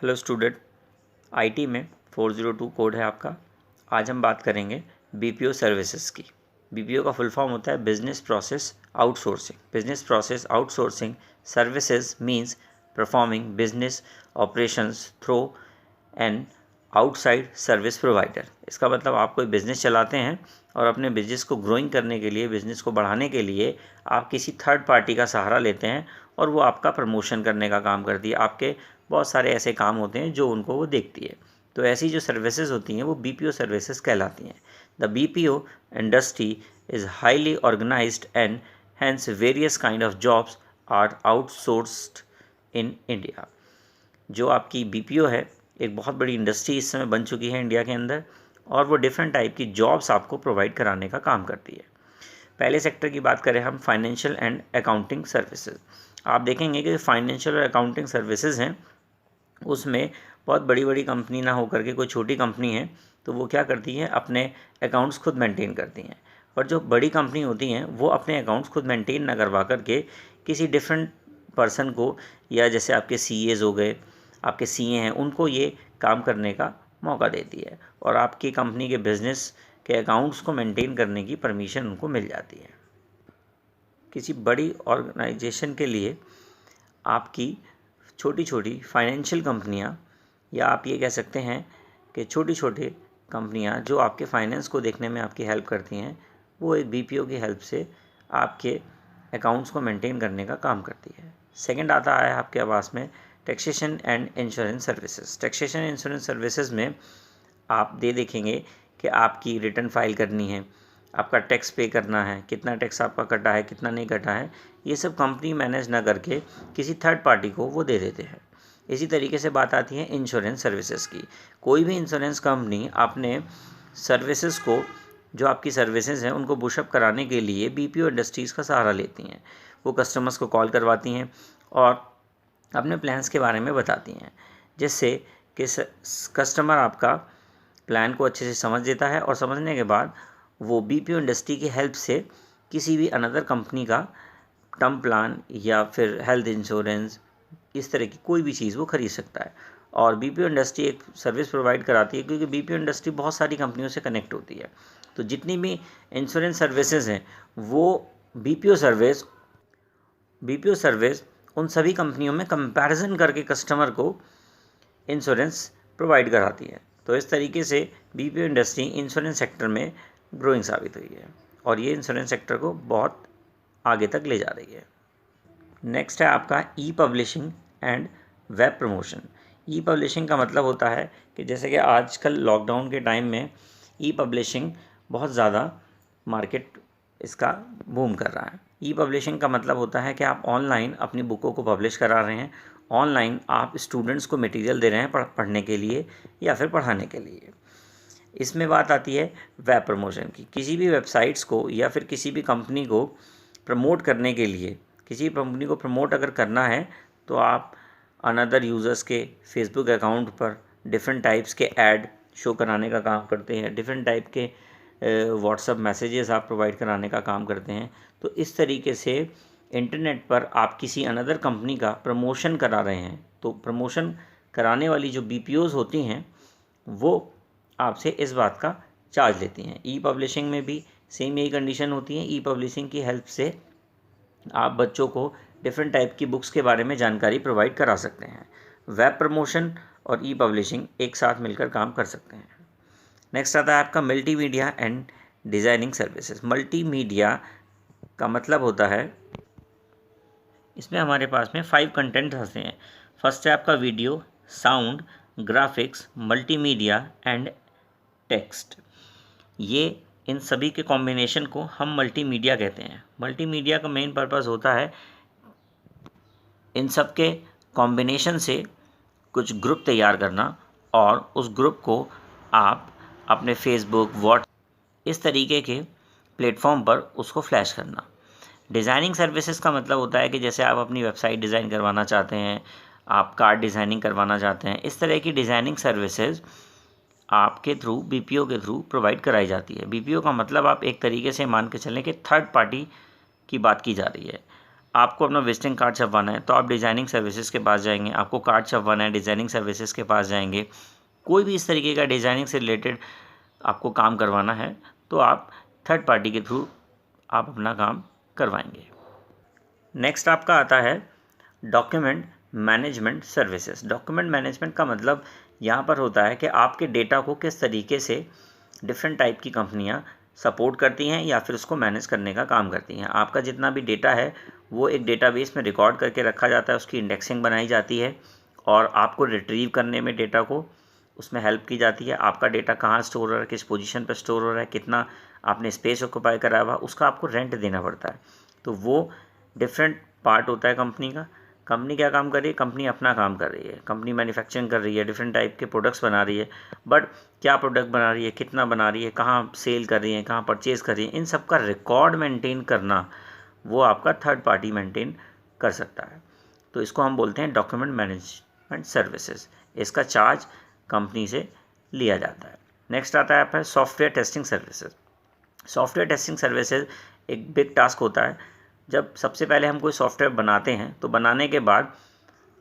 Hello student, IT में 402 code है आपका। आज हम बात करेंगे बीपीओ सर्विसेज की। बीपीओ का फुल फॉर्म होता है business process outsourcing. Business process outsourcing services means performing business operations through an outside service provider. इसका मतलब आप कोई बिज़नेस चलाते हैं और अपने बिजनेस को ग्रोइंग करने के लिए, बिज़नेस को बढ़ाने के लिए आप किसी थर्ड पार्टी का सहारा लेते हैं और वो आपका प्रमोशन करने का काम करती है। आपके बहुत सारे ऐसे काम होते हैं जो उनको वो देखती है। तो ऐसी जो सर्विसेज होती हैं वो बीपीओ सर्विसेज कहलाती हैं। The BPO industry is highly organised and hence various kind of jobs are outsourced in India. जो आपकी बीपीओ है एक बहुत बड़ी इंडस्ट्री इस समय बन चुकी है इंडिया के अंदर, और वो डिफरेंट टाइप की जॉब्स आपको प्रोवाइड कराने का काम करती है। पहले सेक्टर की बात करें हम, फाइनेंशियल एंड अकाउंटिंग सर्विसेज। आप देखेंगे कि फाइनेंशियल और अकाउंटिंग सर्विसेज हैं उसमें बहुत बड़ी बड़ी कंपनी ना होकर के कोई छोटी कंपनी है तो वो क्या करती है, अपने अकाउंट्स खुद मेंटेन करती हैं। पर जो बड़ी कंपनी होती हैं वो अपने अकाउंट्स खुद मेंटेन ना करवा करके किसी डिफरेंट पर्सन को, या जैसे आपके सीएज हो गए, आपके सीए हैं, उनको ये काम करने का मौका देती है और आपकी कंपनी के बिजनेस के अकाउंट्स को मेंटेन करने की परमिशन उनको मिल जाती है। किसी बड़ी ऑर्गेनाइजेशन के लिए आपकी छोटी छोटी फाइनेंशियल कंपनियां, या आप ये कह सकते हैं कि छोटी छोटी कंपनियां जो आपके फाइनेंस को देखने में आपकी हेल्प करती हैं, वो एक बीपीओ की हेल्प से आपके अकाउंट्स को मेंटेन करने का काम करती है। सेकंड आता है आपके पास में taxation and insurance services. Taxation and insurance services में आप देखेंगे कि आपकी रिटर्न फाइल करनी है, आपका टैक्स पे करना है, कितना टैक्स आपका कटा है, कितना नहीं कटा है, ये सब कंपनी मैनेज ना करके किसी थर्ड पार्टी को वो दे देते हैं। इसी तरीके से बात आती है इंश्योरेंस सर्विसेज की। कोई भी इंश्योरेंस कंपनी अपने सर्विसेज को, जो आपकी सर्विसेज हैं, उनको बुशअप कराने के लिए बीपीओ इंडस्ट्रीज़ का सहारा लेती हैं। वो कस्टमर्स को कॉल करवाती हैं और अपने प्लान्स के बारे में बताती हैं, जिससे कि कस्टमर आपका प्लान को अच्छे से समझ लेता है और समझने के बाद वो बीपीओ इंडस्ट्री की हेल्प से किसी भी अनदर कंपनी का टर्म प्लान या फिर हेल्थ इंश्योरेंस, इस तरह की कोई भी चीज़ वो खरीद सकता है। और बीपीओ इंडस्ट्री एक सर्विस प्रोवाइड कराती है, क्योंकि बीपीओ इंडस्ट्री बहुत सारी कंपनियों से कनेक्ट होती है। तो जितनी भी इंश्योरेंस सर्विसेज हैं वो बीपीओ सर्विस उन सभी कंपनियों में कंपैरिजन करके कस्टमर को इंश्योरेंस प्रोवाइड कराती है। तो इस तरीके से बीपीओ इंडस्ट्री इंश्योरेंस सेक्टर में ग्रोइंग साबित हुई है और ये इंश्योरेंस सेक्टर को बहुत आगे तक ले जा रही है। नेक्स्ट है आपका e publishing and web promotion. E publishing का मतलब होता है कि जैसे कि आजकल लॉकडाउन के टाइम में ई पब्लिशिंग बहुत ज़्यादा मार्केट इसका बूम कर रहा है। ई पब्लिशिंग का मतलब होता है कि आप ऑनलाइन अपनी बुकों को पब्लिश करा रहे हैं, ऑनलाइन आप स्टूडेंट्स को मटेरियल दे रहे हैं पढ़ने के लिए या फिर पढ़ाने के लिए। इसमें बात आती है वेब प्रमोशन की। किसी भी वेबसाइट्स को या फिर किसी भी कंपनी को प्रमोट करने के लिए, किसी कंपनी को प्रमोट अगर करना है तो आप अनदर यूज़र्स के फेसबुक अकाउंट पर डिफरेंट टाइप्स के ऐड शो कराने का काम करते हैं, डिफरेंट टाइप के व्हाट्सएप मैसेजेस आप प्रोवाइड कराने का काम करते हैं। तो इस तरीके से इंटरनेट पर आप किसी अनदर कंपनी का प्रमोशन करा रहे हैं, तो प्रमोशन कराने वाली जो बीपीओज़ होती हैं वो आपसे इस बात का चार्ज लेती हैं। ई पब्लिशिंग में भी सेम यही कंडीशन होती है। ई पब्लिशिंग की हेल्प से आप बच्चों को डिफरेंट टाइप की बुक्स के बारे में जानकारी प्रोवाइड करा सकते हैं। वेब प्रमोशन और ई पब्लिशिंग एक साथ मिलकर काम कर सकते हैं। नेक्स्ट आता है आपका multimedia and designing services. Multimedia का मतलब होता है, इसमें हमारे पास में 5 कंटेंट आते हैं। फर्स्ट है आपका video, sound, graphics, multimedia and text. ये इन सभी के कॉम्बिनेशन को हम मल्टीमीडिया कहते हैं। मल्टीमीडिया का मेन पर्पस होता है इन सब के कॉम्बिनेशन से कुछ ग्रुप तैयार करना और उस ग्रुप को आप अपने फेसबुक, व्हाट्सएप, इस तरीके के प्लेटफॉर्म पर उसको फ्लैश करना। डिज़ाइनिंग सर्विसेज का मतलब होता है कि जैसे आप अपनी वेबसाइट डिज़ाइन करवाना चाहते हैं, आप कार्ड डिज़ाइनिंग करवाना चाहते हैं, इस तरह की डिज़ाइनिंग सर्विसेज आपके थ्रू, बीपीओ के थ्रू प्रोवाइड कराई जाती है। बीपीओ का मतलब आप एक तरीके से मान के चलें कि थर्ड पार्टी की बात की जा रही है। आपको अपना विजिटिंग कार्ड छपवाना है तो आप डिज़ाइनिंग सर्विसेज के पास जाएंगे, आपको कार्ड छपवाना है डिज़ाइनिंग सर्विसेज के पास जाएंगे, कोई भी इस तरीके का डिज़ाइनिंग से रिलेटेड आपको काम करवाना है तो आप थर्ड पार्टी के थ्रू आप अपना काम करवाएंगे। नेक्स्ट आपका आता है document management services. Document management का मतलब यहाँ पर होता है कि आपके डेटा को किस तरीके से डिफरेंट टाइप की कंपनियाँ सपोर्ट करती हैं या फिर उसको मैनेज करने का काम करती हैं। आपका जितना भी डेटा है वो एक डेटाबेस में रिकॉर्ड करके रखा जाता है, उसकी इंडेक्सिंग बनाई जाती है और आपको रिट्रीव करने में डेटा को उसमें हेल्प की जाती है। आपका डेटा कहाँ स्टोर हो रहा है, किस पोजीशन पर स्टोर हो रहा है, कितना आपने स्पेस ऑक्यूपाई करा हुआ, उसका आपको रेंट देना पड़ता है। तो वो डिफरेंट पार्ट होता है कंपनी का। कंपनी क्या काम कर रही है, कंपनी अपना काम कर रही है, कंपनी मैन्युफैक्चरिंग कर रही है, डिफरेंट टाइप के प्रोडक्ट्स बना रही है, बट क्या प्रोडक्ट बना रही है, कितना बना रही है, कहाँ सेल कर रही है, कहाँ परचेज़ कर रही है, इन सब का रिकॉर्ड मेंटेन करना वो आपका थर्ड पार्टी मेंटेन कर सकता है। तो इसको हम बोलते हैं डॉक्यूमेंट मैनेजमेंट सर्विसेज। इसका चार्ज कंपनी से लिया जाता है। नेक्स्ट आता है आपका software testing services. Software testing services एक बिग टास्क होता है। जब सबसे पहले हम कोई सॉफ्टवेयर बनाते हैं तो बनाने के बाद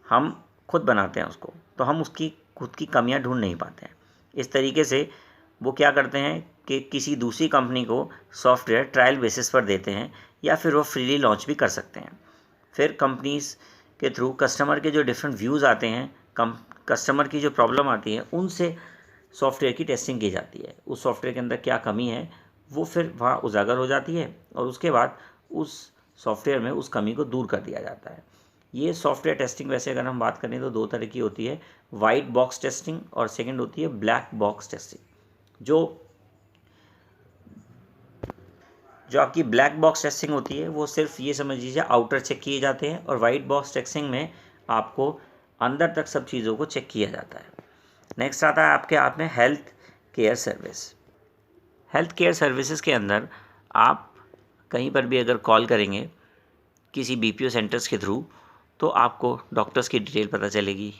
हम खुद बनाते हैं उसको, तो हम उसकी खुद की कमियां ढूंढ नहीं पाते हैं। इस तरीके से वो क्या करते हैं कि किसी दूसरी कंपनी को सॉफ्टवेयर ट्रायल बेसिस पर देते हैं या फिर वो फ्रीली लॉन्च भी कर सकते हैं। फिर कंपनीज़ के थ्रू कस्टमर के जो डिफरेंट व्यूज़ आते हैं, कस्टमर की जो प्रॉब्लम आती है, उनसे सॉफ्टवेयर की टेस्टिंग की जाती है। उस सॉफ्टवेयर के अंदर क्या कमी है वो फिर वहाँ उजागर हो जाती है और उसके बाद उस सॉफ्टवेयर में उस कमी को दूर कर दिया जाता है। ये सॉफ्टवेयर टेस्टिंग वैसे अगर हम बात करें तो दो तरह की होती है, वाइट बॉक्स टेस्टिंग और सेकंड होती है ब्लैक बॉक्स टेस्टिंग। जो आपकी ब्लैक बॉक्स टेस्टिंग होती है वो सिर्फ ये समझ लीजिए आउटर चेक किए जाते हैं, और वाइट बॉक्स टेस्टिंग में आपको अंदर तक सब चीज़ों को चेक किया जाता है। नेक्स्ट आता है आपके आप में health care service. Health care services के अंदर आप कहीं पर भी अगर कॉल करेंगे किसी बीपीओ सेंटर्स के थ्रू तो आपको डॉक्टर्स की डिटेल पता चलेगी।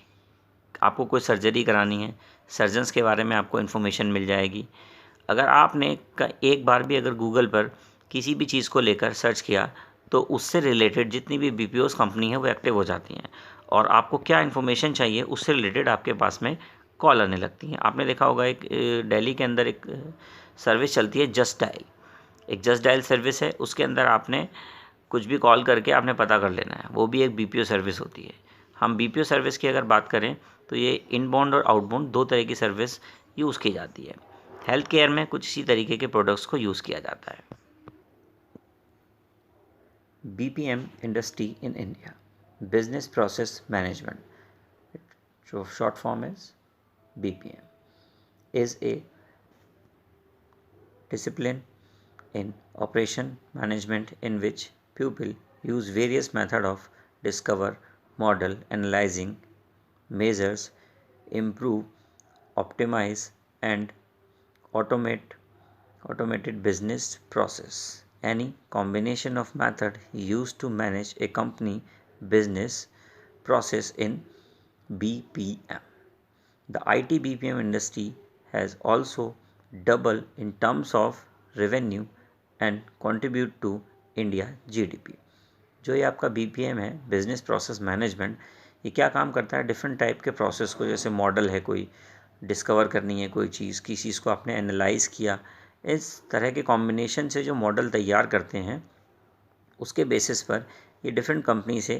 आपको कोई सर्जरी करानी है, सर्जन्स के बारे में आपको इन्फॉर्मेशन मिल जाएगी। अगर आपने एक बार भी अगर गूगल पर किसी भी चीज़ को लेकर सर्च किया तो उससे रिलेटेड जितनी भी बीपीओस कंपनी है वो एक्टिव हो जाती हैं और आपको क्या इन्फॉर्मेशन चाहिए उससे रिलेटेड आपके पास में कॉल आने लगती हैं। आपने देखा होगा एक दिल्ली के अंदर एक सर्विस चलती है जस्ट डायल। एक जस्ट डायल सर्विस है, उसके अंदर आपने कुछ भी कॉल करके आपने पता कर लेना है, वो भी एक बीपीओ सर्विस होती है। हम बीपीओ सर्विस की अगर बात करें तो ये इनबाउंड और आउटबाउंड दो तरह की सर्विस यूज़ की जाती है। हेल्थ केयर में कुछ इसी तरीके के प्रोडक्ट्स को यूज़ किया जाता है। BPM industry in India, business process management, so short form is BPM, is a discipline in operation management in which people use various methods of discover, model, analyzing, measures, improve, optimize, and automate automated business process. Any combination of method used to manage a company business process in BPM. The IT BPM industry has also doubled in terms of revenue and contribute to India GDP. जो ये आपका BPM है, business process management, ये क्या काम करता है, different type के प्रोसेस को, जैसे मॉडल है, कोई डिस्कवर करनी है कोई चीज़, किसी चीज़ को आपने एनालाइज किया, इस तरह के कॉम्बिनेशन से जो मॉडल तैयार करते हैं उसके बेसिस पर ये डिफरेंट कंपनी से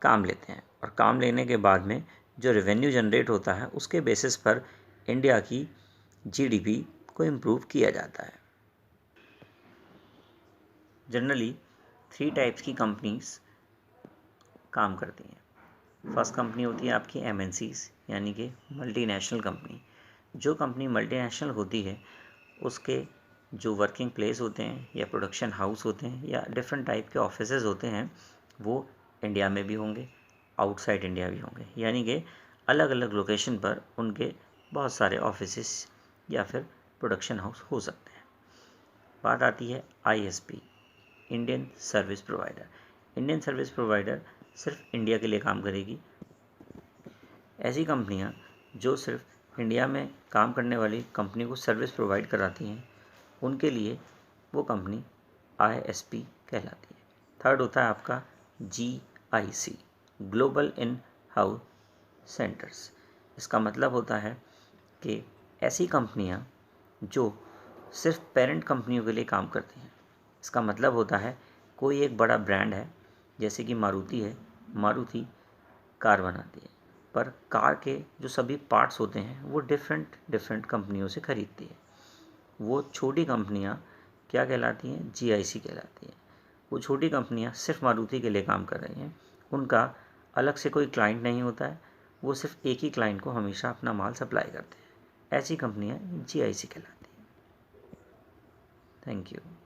काम लेते हैं और काम लेने के बाद में जो रेवेन्यू जनरेट होता है उसके बेसिस पर इंडिया की GDP को इम्प्रूव किया जाता है। जनरली 3 टाइप्स की कंपनीज काम करती हैं। फर्स्ट कंपनी होती है आपकी MNCs यानी कि मल्टीनेशनल कंपनी। जो कंपनी मल्टीनेशनल होती है उसके जो वर्किंग प्लेस होते हैं या प्रोडक्शन हाउस होते हैं या डिफरेंट टाइप के ऑफिसेज होते हैं वो इंडिया में भी होंगे, आउटसाइड इंडिया भी होंगे, यानी कि अलग अलग लोकेशन पर उनके बहुत सारे ऑफिसेस या फिर प्रोडक्शन हाउस हो सकते हैं। बात आती है ISP, Indian service provider. Indian service provider सिर्फ इंडिया के लिए काम करेगी। ऐसी कंपनियां जो सिर्फ इंडिया में काम करने वाली कंपनी को सर्विस प्रोवाइड कराती हैं उनके लिए वो कंपनी ISP कहलाती है। थर्ड होता है आपका GIC, global in house centres. इसका मतलब होता है कि ऐसी कंपनियां जो सिर्फ पेरेंट कंपनियों के लिए काम करती हैं। इसका मतलब होता है कोई एक बड़ा ब्रांड है, जैसे कि मारुति है, मारुति कार बनाती है, पर कार के जो सभी पार्ट्स होते हैं वो डिफरेंट डिफरेंट कंपनियों से खरीदती है। वो छोटी कंपनियां क्या कहलाती हैं? GIC कहलाती हैं। वो छोटी कंपनियां सिर्फ मारुति के लिए काम कर रही हैं, उनका अलग से कोई क्लाइंट नहीं होता है, वो सिर्फ एक ही क्लाइंट को हमेशा अपना माल सप्लाई करते हैं। ऐसी कंपनियां GIC कहलाती हैं। Thank you.